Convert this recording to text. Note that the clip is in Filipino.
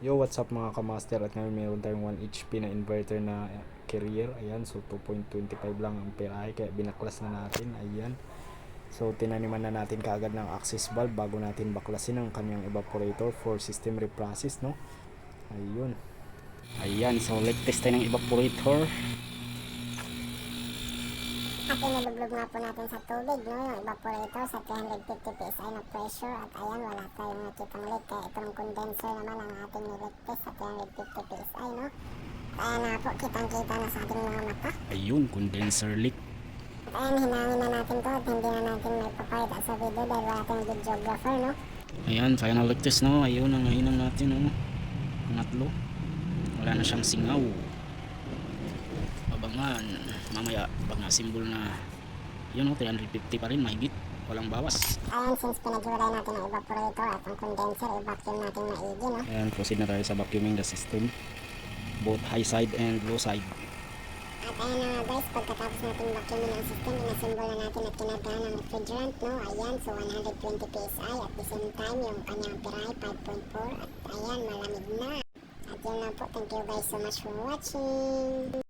Yo, what's up mga kamaster, at ngayon mayroon tayong 1 HP na inverter na carrier. Ayan, so 2.25 lang ampere ay kaya binaklas na natin. Ayan, so tinaniman na natin kaagad ng access valve bago natin baklasin ang kanyang evaporator for system reprocess, no. Ayan, so let's test tayo ng evaporator. At inulublog nga po natin sa tubig, no, yung evaporator sa 350 PSI na pressure. At ayan, wala tayong nakitang leak. Kaya itong condenser naman ang ating niligpis sa 350 PSI, no. Kaya na po, kitang-kita na sa ating mga mata. Ayun, condenser leak. At ayan, hinangin na natin to at hindi na natin may papayta sa video dahil wala tayong videographer, no. Ayan, final leak test, no. Ayun, ang hinang natin, no. Pangatlo, wala na siyang singaw. Abangan mamaya pag na-symbol na yun, 350 pa rin, mahigit, walang bawas. Ayan, since pinaghiwalay natin ang evaporator at ang condenser, i-vacuum natin maigi, no. Ayan, proceed na tayo sa vacuuming the system, both high side and low side. At ayan na nga guys, pagkatapos natin vacuumin ang system, inasimbol na natin at kinagahan ng refrigerant, no. Ayan, so 120 PSI at the same time yung kanyang piray 5.4 at ayan, malamig na. At yun lang po, thank you guys so much for watching.